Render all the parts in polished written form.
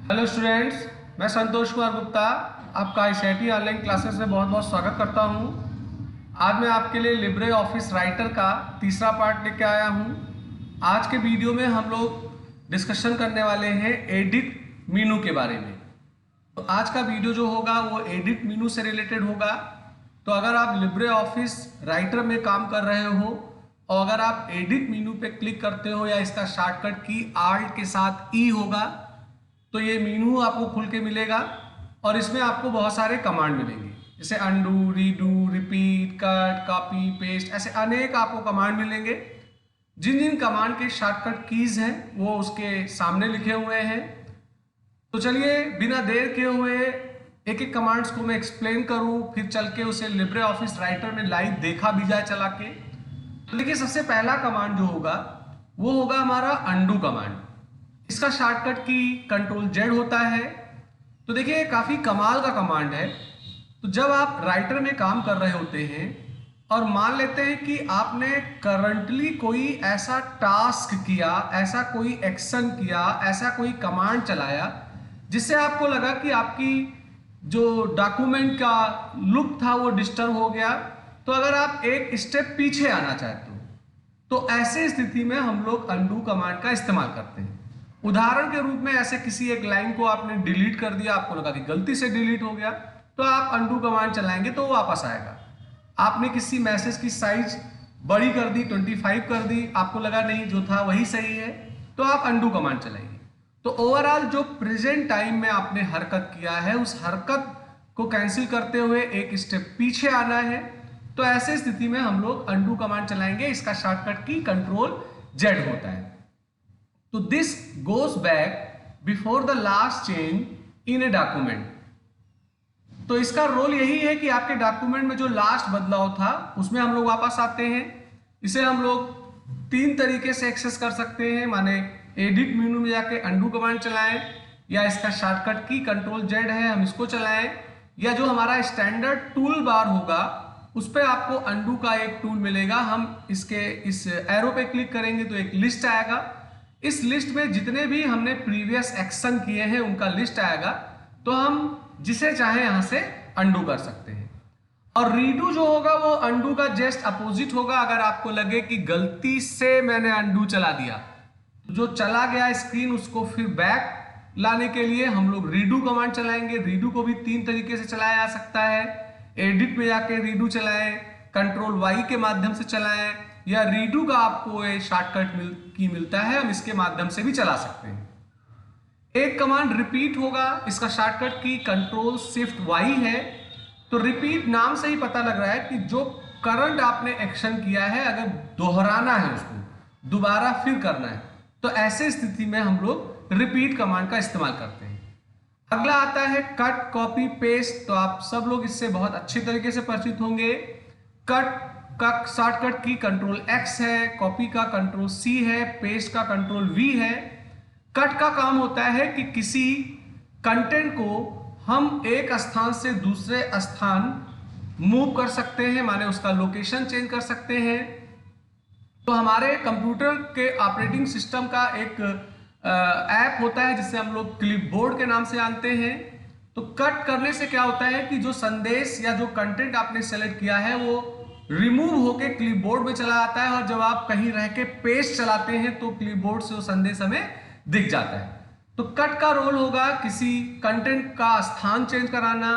Hello students, मैं संतोष कुमार गुप्ता आपका ICIT online classes में बहुत बहुत स्वागत करता हूं। आज मैं आपके लिए लिब्रे ऑफिस राइटर का तीसरा पार्ट लेके आया हूं। आज के वीडियो में हम लोग डिस्कशन करने वाले हैं एडिट मेनू के बारे में। तो आज का वीडियो जो होगा वो एडिट मेनू से रिलेटेड होगा। तो अगर आप लिब्रे ऑफिस राइटर में काम कर रहे हो और अगर आप एडिट मेनू पे क्लिक करते हो या इसका शॉर्टकट की आल्ट के साथ ई होगा तो ये मेनू आपको खुल के मिलेगा और इसमें आपको बहुत सारे कमांड मिलेंगे, जैसे undo, redo, repeat, cut, copy, paste, ऐसे अनेक आपको कमांड मिलेंगे। जिन जिन कमांड के शॉर्टकट कीज हैं वो उसके सामने लिखे हुए हैं। तो चलिए बिना देर किए हुए एक एक कमांड्स को मैं एक्सप्लेन करूं, फिर चल के उसे लिब्रे ऑफिस राइटर में लाइव देखा भी जाए चला के। तो देखिए, सबसे पहला कमांड जो होगा वो होगा हमारा अंडू कमांड। इसका शॉर्टकट की Ctrl+Z होता है। तो देखिए, काफी कमाल का कमांड है। तो जब आप राइटर में काम कर रहे होते हैं और मान लेते हैं कि आपने करंटली कोई ऐसा टास्क किया, ऐसा कोई एक्शन किया, ऐसा कोई कमांड चलाया जिससे आपको लगा कि आपकी जो डॉक्यूमेंट का लुक था वो डिस्टर्ब हो गया, तो अगर आप एक स्टेप पीछे आना चाहते हो तो ऐसे स्थिति में हम लोग अंडू कमांड का इस्तेमाल करते हैं। उदाहरण के रूप में ऐसे किसी एक लाइन को आपने डिलीट कर दिया, आपको लगा कि गलती से डिलीट हो गया, तो आप अंडू कमांड चलाएंगे तो वो वापस आएगा। आपने किसी मैसेज की साइज बड़ी कर दी, 25 कर दी, आपको लगा नहीं जो था वही सही है, तो आप अंडू कमांड चलाएंगे। तो ओवरऑल जो प्रेजेंट टाइम में आपने हरकत किया है उस हरकत को कैंसिल करते हुए एक स्टेप पीछे आना है, तो ऐसे स्थिति में हम लोग अंडू कमांड चलाएंगे। इसका शॉर्टकट की Ctrl+Z होता है। तो this goes back before the last change in a document. तो इसका रोल यही है कि आपके डॉक्यूमेंट में जो लास्ट बदलाव था उसमें हम लोग वापस आते हैं। इसे हम लोग तीन तरीके से एक्सेस कर सकते हैं, माने एडिट मेनू में जाके अंडू कमांड चलाएं, या इसका शॉर्टकट की Ctrl+Z है हम इसको चलाएं, या जो हमारा स्टैंडर्ड टूल बार होगा उस पर आपको अंडू का एक टूल मिलेगा। हम इसके इस एरो पे क्लिक करेंगे तो एक लिस्ट आएगा। इस लिस्ट में जितने भी हमने प्रीवियस एक्शन किए हैं उनका लिस्ट आएगा, तो हम जिसे चाहे यहां से अंडू कर सकते हैं। और रीडू जो होगा वो अंडू का जस्ट अपोजिट होगा। अगर आपको लगे कि गलती से मैंने अंडू चला दिया, जो चला गया स्क्रीन उसको फिर बैक लाने के लिए हम लोग रीडू कमांड चलाएंगे। रीडू को भी तीन तरीके से चलाया जा सकता है। एडिट में जाके रीडू चलाएं, Ctrl+Y के माध्यम से चलाएं, या रीडू का आपको ये शॉर्टकट मिलता है, हम इसके माध्यम से भी चला सकते हैं। एक कमांड रिपीट होगा, इसका शॉर्टकट की Ctrl+Shift+Y है। तो रिपीट नाम से ही पता लग रहा है कि जो करंट आपने एक्शन किया है अगर दोहराना है, उसको दोबारा फिर करना है, तो ऐसे स्थिति में हम लोग रिपीट कमांड का इस्तेमाल करते हैं। अगला आता है कट, कॉपी, पेस्ट। तो आप सब लोग इससे बहुत अच्छे तरीके से परिचित होंगे। कट का शॉर्टकट की Ctrl+X है, कॉपी का Ctrl+C है, पेस्ट का Ctrl+V है। कट का काम होता है कि किसी कंटेंट को हम एक स्थान से दूसरे स्थान मूव कर सकते हैं, माने उसका लोकेशन चेंज कर सकते हैं। तो हमारे कंप्यूटर के ऑपरेटिंग सिस्टम का एक ऐप होता है जिसे हम लोग क्लिपबोर्ड के नाम से जानते हैं। तो कट करने से क्या होता है कि जो संदेश या जो कंटेंट आपने सेलेक्ट किया है वो रिमूव होके क्लिपबोर्ड में चला आता है, और जब आप कहीं रह के पेस्ट चलाते हैं तो क्लिपबोर्ड से वो संदेश हमें दिख जाता है। तो कट का रोल होगा किसी कंटेंट का स्थान चेंज कराना,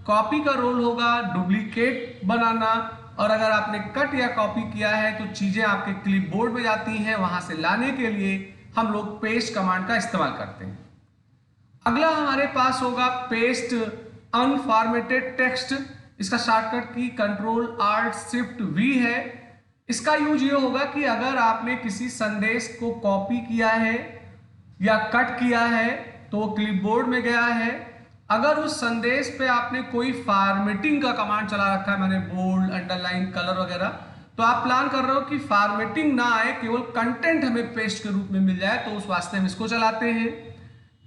कॉपी का रोल होगा डुप्लीकेट बनाना, और अगर आपने कट या कॉपी किया है तो चीजें आपके क्लिपबोर्ड में जाती हैं, वहां से लाने के लिए हम लोग पेस्ट कमांड का इस्तेमाल करते हैं। अगला हमारे पास होगा पेस्ट अनफॉर्मेटेड टेक्स्ट। इसका शॉर्टकट की Ctrl+Alt+Shift+V है। इसका यूज ये होगा कि अगर आपने किसी संदेश को कॉपी किया है या कट किया है तो वो क्लिपबोर्ड में गया है। अगर उस संदेश पे आपने कोई फॉर्मेटिंग का कमांड चला रखा है, माने बोल्ड, अंडरलाइन, कलर वगैरह, तो आप प्लान कर रहे हो कि फॉर्मेटिंग ना आए, केवल कंटेंट हमें पेस्ट के रूप में मिल जाए, तो उस वास्ते हम इसको चलाते हैं।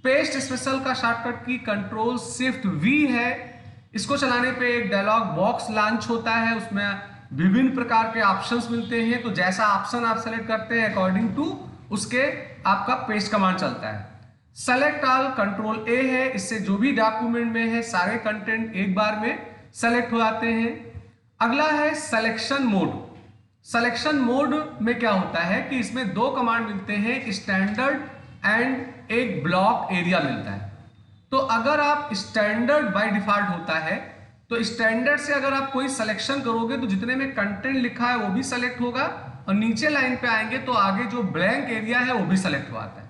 पेस्ट स्पेशल का शॉर्टकट की Ctrl+Shift+V है। इसको चलाने पे एक डायलॉग बॉक्स लॉन्च होता है, उसमें विभिन्न प्रकार के ऑप्शंस मिलते हैं। तो जैसा ऑप्शन आप सेलेक्ट करते हैं अकॉर्डिंग टू उसके आपका पेस्ट कमांड चलता है। सेलेक्ट ऑल कंट्रोल ए है, इससे जो भी डॉक्यूमेंट में है सारे कंटेंट एक बार में सेलेक्ट हो जाते हैं। अगला है सिलेक्शन मोड। सिलेक्शन मोड में क्या होता है कि इसमें दो कमांड मिलते हैं, स्टैंडर्ड एंड एक ब्लॉक एरिया मिलता है। तो अगर आप स्टैंडर्ड बाय डिफॉल्ट होता है, तो स्टैंडर्ड से अगर आप कोई सिलेक्शन करोगे तो जितने में कंटेंट लिखा है वो भी सेलेक्ट होगा, और नीचे लाइन पे आएंगे तो आगे जो ब्लैंक एरिया है वो भी सेलेक्ट हो आता है।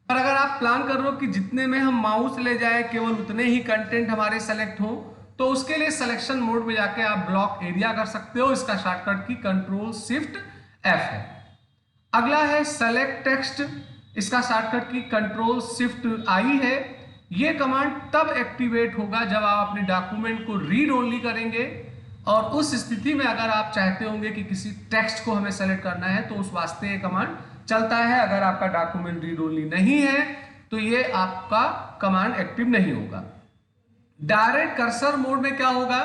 पर अगर आप प्लान कर रहे हो कि जितने में हम माउस ले जाए केवल उतने ही कंटेंट हमारे सेलेक्ट हो, तो उसके लिए सिलेक्शन मोड में जाके आप ब्लॉक एरिया कर सकते हो। इसका शॉर्टकट की कंट्रोल शिफ्ट एफ है। अगला है सेलेक्ट टेक्स्ट, इसका शॉर्टकट की कंट्रोल शिफ्ट आई है। ये कमांड तब एक्टिवेट होगा जब आप अपने डॉक्यूमेंट को रीड ओनली करेंगे, और उस स्थिति में अगर आप चाहते होंगे कि किसी टेक्स्ट को हमें सेलेक्ट करना है तो उस वास्ते ये कमांड चलता है। अगर आपका डॉक्यूमेंट रीड ओनली नहीं है तो ये आपका कमांड एक्टिव नहीं होगा। डायरेक्ट कर्सर मोड में क्या होगा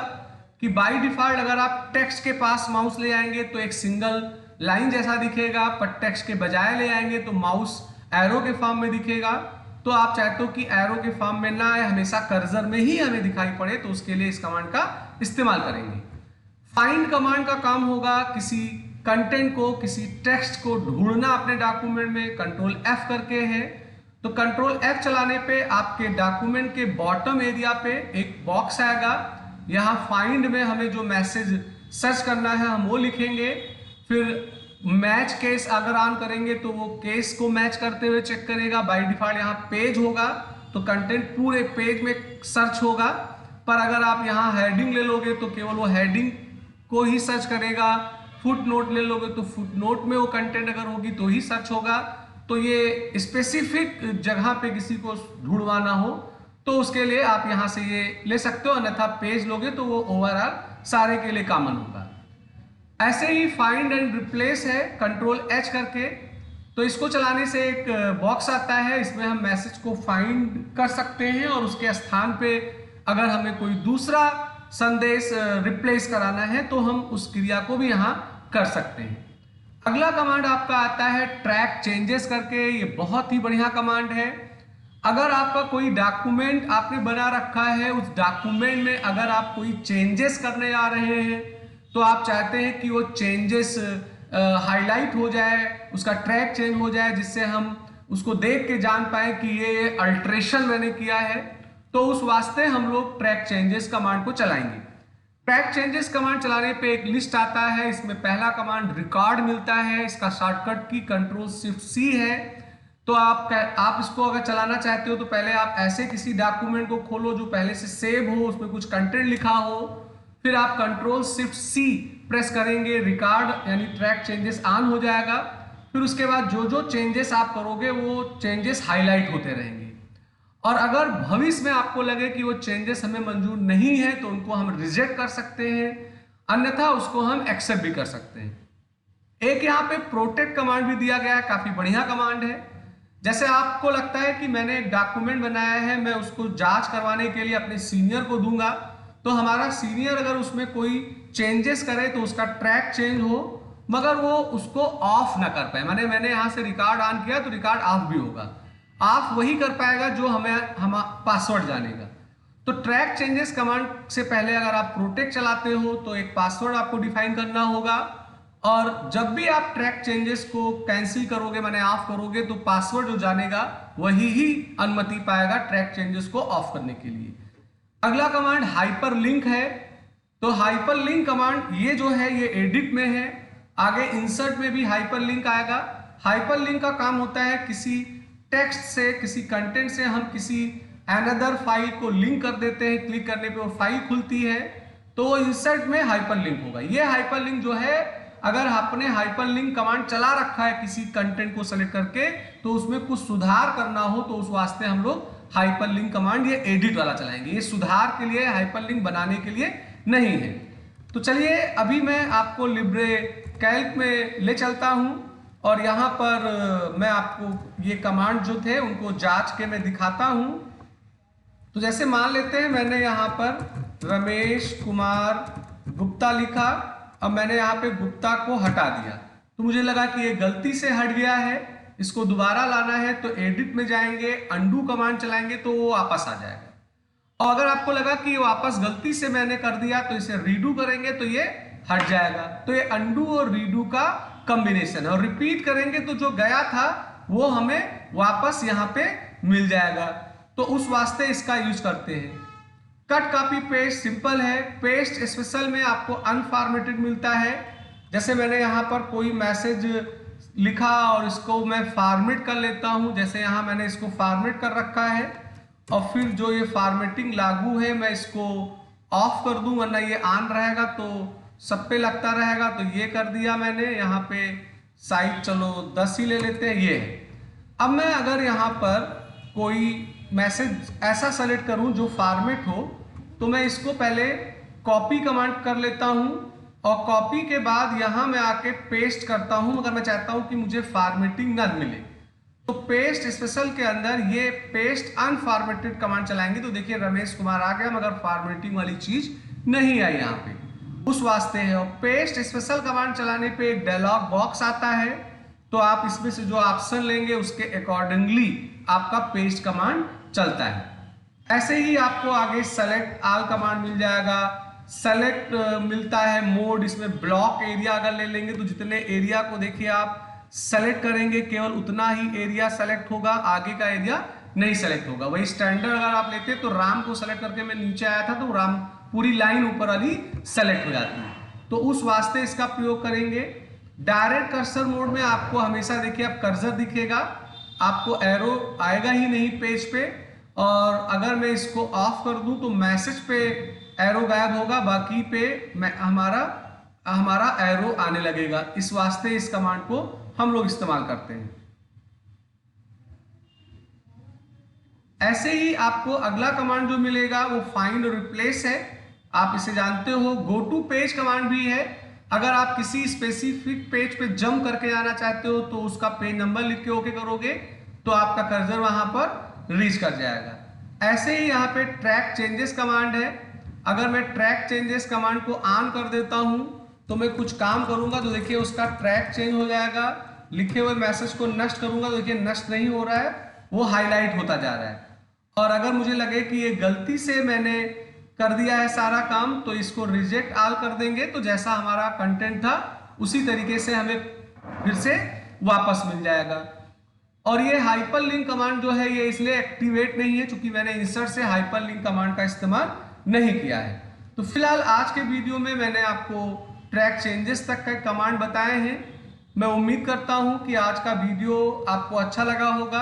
कि बाय डिफॉल्ट अगर आप टेक्स्ट के पास माउस ले आएंगे तो एक सिंगल लाइन जैसा दिखेगा, पर टेक्स्ट के बजाय ले आएंगे तो माउस एरो के फॉर्म में दिखेगा। तो आप चाहते हो कि एरो के फॉर्म में ना आए, हमेशा कर्सर में ही हमें दिखाई पड़े, तो उसके लिए इस कमांड का इस्तेमाल करेंगे। फाइंड कमांड का काम होगा किसी कंटेंट को, किसी टेक्स्ट को ढूंढना अपने डॉक्यूमेंट में, कंट्रोल एफ करके है। तो कंट्रोल एफ चलाने पे आपके डॉक्यूमेंट के बॉटम एरिया पे एक बॉक्स आएगा। यहाँ फाइंड में हमें जो मैसेज सर्च करना है हम वो लिखेंगे, फिर मैच केस अगर ऑन करेंगे तो वो केस को मैच करते हुए चेक करेगा। बाय डिफॉल्ट यहाँ पेज होगा तो कंटेंट पूरे पेज में सर्च होगा, पर अगर आप यहाँ हेडिंग ले लोगे तो केवल वो हेडिंग को ही सर्च करेगा। फुट नोट ले लोगे तो फुट नोट में वो कंटेंट अगर होगी तो ही सर्च होगा। तो ये स्पेसिफिक जगह पे किसी को ढूंढवाना हो तो उसके लिए आप यहाँ से ये ले सकते हो, अन्यथा पेज लोगे तो वो ओवरऑल सारे के लिए कॉमन होगा। ऐसे ही फाइंड एंड रिप्लेस है कंट्रोल एच करके, तो इसको चलाने से एक बॉक्स आता है, इसमें हम मैसेज को फाइंड कर सकते हैं और उसके स्थान पे अगर हमें कोई दूसरा संदेश रिप्लेस कराना है तो हम उस क्रिया को भी यहाँ कर सकते हैं। अगला कमांड आपका आता है ट्रैक चेंजेस करके। ये बहुत ही बढ़िया कमांड है। अगर आपका कोई डॉक्यूमेंट आपने बना रखा है, उस डॉक्यूमेंट में अगर आप कोई चेंजेस करने आ रहे हैं तो आप चाहते हैं कि वो चेंजेस हाईलाइट हो जाए, उसका ट्रैक चेंज हो जाए, जिससे हम उसको देख के जान पाए कि ये अल्ट्रेशन मैंने किया है, तो उस वास्ते हम लोग ट्रैक चेंजेस कमांड को चलाएंगे। ट्रैक चेंजेस कमांड चलाने पे एक लिस्ट आता है, इसमें पहला कमांड रिकॉर्ड मिलता है, इसका शॉर्टकट की कंट्रोल शिफ्ट सी है। तो आप इसको अगर चलाना चाहते हो तो पहले आप ऐसे किसी डॉक्यूमेंट को खोलो जो पहले से सेव हो, उसमें कुछ कंटेंट लिखा हो, फिर आप कंट्रोल शिफ्ट सी प्रेस करेंगे, रिकॉर्ड यानी ट्रैक चेंजेस ऑन हो जाएगा। फिर उसके बाद जो जो चेंजेस आप करोगे वो चेंजेस हाईलाइट होते रहेंगे, और अगर भविष्य में आपको लगे कि वो चेंजेस हमें मंजूर नहीं है तो उनको हम रिजेक्ट कर सकते हैं, अन्यथा उसको हम एक्सेप्ट भी कर सकते हैं। एक यहाँ पे प्रोटेक्ट कमांड भी दिया गया है, काफी बढ़िया कमांड है। जैसे आपको लगता है कि मैंने एक डॉक्यूमेंट बनाया है, मैं उसको जांच करवाने के लिए अपने सीनियर को दूंगा, तो हमारा सीनियर अगर उसमें कोई चेंजेस करे तो उसका ट्रैक चेंज हो मगर वो उसको ऑफ ना कर पाए। मैंने यहाँ से रिकॉर्ड ऑन किया तो रिकॉर्ड ऑफ भी होगा, ऑफ वही कर पाएगा जो हम पासवर्ड जानेगा। तो ट्रैक चेंजेस कमांड से पहले अगर आप प्रोटेक्ट चलाते हो तो एक पासवर्ड आपको डिफाइन करना होगा, और जब भी आप ट्रैक चेंजेस को कैंसिल करोगे, मैंने ऑफ करोगे, तो पासवर्ड जो जानेगा वही ही अनुमति पाएगा ट्रैक चेंजेस को ऑफ करने के लिए। अगला कमांड हाइपरलिंक है। तो हाइपरलिंक कमांड ये जो है ये एडिट में है, आगे इंसर्ट में भी हाइपरलिंक आएगा। हाइपरलिंक का काम होता है किसी टेक्स्ट से, किसी कंटेंट से हम किसी अनदर फाइल को लिंक कर देते हैं, क्लिक करने पे वो फाइल खुलती है, तो इंसर्ट में हाइपरलिंक होगा। ये हाइपरलिंक जो है, अगर आपने हाइपरलिंक कमांड चला रखा है किसी कंटेंट को सेलेक्ट करके तो उसमें कुछ सुधार करना हो तो उस वास्ते हम लोग हाइपरलिंक कमांड ये एडिट वाला चलाएंगे। ये सुधार के लिए, हाइपरलिंक बनाने के लिए नहीं है। तो चलिए अभी मैं आपको लिब्रे कैल्क में ले चलता हूं और यहाँ पर मैं आपको ये कमांड जो थे उनको जांच के मैं दिखाता हूं। तो जैसे मान लेते हैं मैंने यहाँ पर रमेश कुमार गुप्ता लिखा, अब मैंने यहाँ पे गुप्ता को हटा दिया तो मुझे लगा कि ये गलती से हट गया है, इसको दोबारा लाना है तो एडिट में जाएंगे, अंडू कमांड चलाएंगे तो वो वापस आ जाएगा। और अगर आपको लगा कि वापस गलती से मैंने कर दिया तो इसे रीडू करेंगे तो ये हट जाएगा। तो ये अंडू और रीडू का कॉम्बिनेशन है, और रिपीट करेंगे तो जो गया था वो हमें वापस यहाँ पे मिल जाएगा। तो उस वास्ते इसका यूज करते हैं। कट कॉपी पेस्ट सिंपल है। पेस्ट स्पेशल में आपको अनफॉर्मेटेड मिलता है। जैसे मैंने यहाँ पर कोई मैसेज लिखा और इसको मैं फॉर्मेट कर लेता हूँ, जैसे यहाँ मैंने इसको फॉर्मेट कर रखा है, और फिर जो ये फॉर्मेटिंग लागू है मैं इसको ऑफ कर दूं, वरना ये ऑन रहेगा तो सब पे लगता रहेगा। तो ये कर दिया मैंने। यहाँ पे साइज चलो 10 ही ले लेते हैं, ये है। अब मैं अगर यहाँ पर कोई मैसेज ऐसा सेलेक्ट करूं जो फॉर्मेट हो, तो मैं इसको पहले कॉपी कमांड कर लेता हूं, और कॉपी के बाद यहाँ मैं आके पेस्ट करता हूं। अगर मैं चाहता हूं कि मुझे फॉर्मेटिंग ना मिले तो पेस्ट स्पेशल के अंदर ये पेस्ट अनफॉर्मेटेड कमांड चलाएंगे तो देखिए रमेश कुमार आ गया, मगर फॉर्मेटिंग वाली चीज नहीं आई यहाँ पे, उस वास्ते है। और पेस्ट स्पेशल कमांड चलाने पे एक डायलॉग बॉक्स आता है, तो आप इसमें से जो ऑप्शन लेंगे उसके अकॉर्डिंगली आपका पेस्ट कमांड चलता है। ऐसे ही आपको आगे सेलेक्ट ऑल कमांड मिल जाएगा। सेलेक्ट मिलता है मोड, इसमें ब्लॉक एरिया अगर ले लेंगे तो जितने एरिया को देखिए आप सेलेक्ट करेंगे केवल उतना ही एरिया सेलेक्ट होगा, आगे का एरिया नहीं सेलेक्ट होगा। वही स्टैंडर्ड अगर आप लेते तो राम को सेलेक्ट करके मैं नीचे आया था तो राम पूरी लाइन ऊपर वाली सेलेक्ट हो जाती है, तो उस वास्ते इसका प्रयोग करेंगे। डायरेक्ट कर्सर मोड में आपको हमेशा देखिए अब कर्सर दिखेगा, आपको एरो आएगा ही नहीं पेज पे। और अगर मैं इसको ऑफ कर दूं तो मैसेज पे एरो गायब होगा, बाकी पे हमारा एरो आने लगेगा। इस वास्ते इस कमांड को हम लोग इस्तेमाल करते हैं। ऐसे ही आपको अगला कमांड जो मिलेगा वो फाइंड और रिप्लेस है। आप इसे जानते हो। गो टू पेज कमांड भी है। अगर आप किसी स्पेसिफिक पेज पे जंप करके जाना चाहते हो तो उसका पेज नंबर लिख के ओके करोगे तो आपका कर्सर वहां पर रीच कर जाएगा। ऐसे ही यहाँ पे ट्रैक चेंजेस कमांड है। अगर मैं ट्रैक चेंजेस कमांड को ऑन कर देता हूं तो मैं कुछ काम करूंगा तो देखिए उसका ट्रैक चेंज हो जाएगा। लिखे हुए मैसेज को नष्ट करूंगा तो देखिए नष्ट नहीं हो रहा है, वो हाईलाइट होता जा रहा है। और अगर मुझे लगे कि ये गलती से मैंने कर दिया है सारा काम तो इसको रिजेक्ट ऑल कर देंगे, तो जैसा हमारा कंटेंट था उसी तरीके से हमें फिर से वापस मिल जाएगा। और ये हाइपरलिंक कमांड जो है ये इसलिए एक्टिवेट नहीं है क्योंकि मैंने इंसर्ट से हाइपरलिंक कमांड का इस्तेमाल नहीं किया है। तो फिलहाल आज के वीडियो में मैंने आपको ट्रैक चेंजेस तक का कमांड बताए हैं। मैं उम्मीद करता हूं कि आज का वीडियो आपको अच्छा लगा होगा।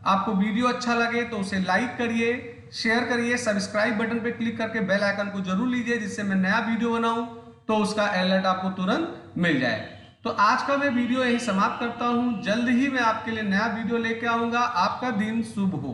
आपको वीडियो अच्छा लगे तो उसे लाइक करिए, शेयर करिए, सब्सक्राइब बटन पे क्लिक करके बेल आइकन को जरूर लीजिए जिससे मैं नया वीडियो बनाऊं तो उसका अलर्ट आपको तुरंत मिल जाए। तो आज का मैं वीडियो यही समाप्त करता हूं। जल्द ही मैं आपके लिए नया वीडियो लेके आऊंगा। आपका दिन शुभ हो।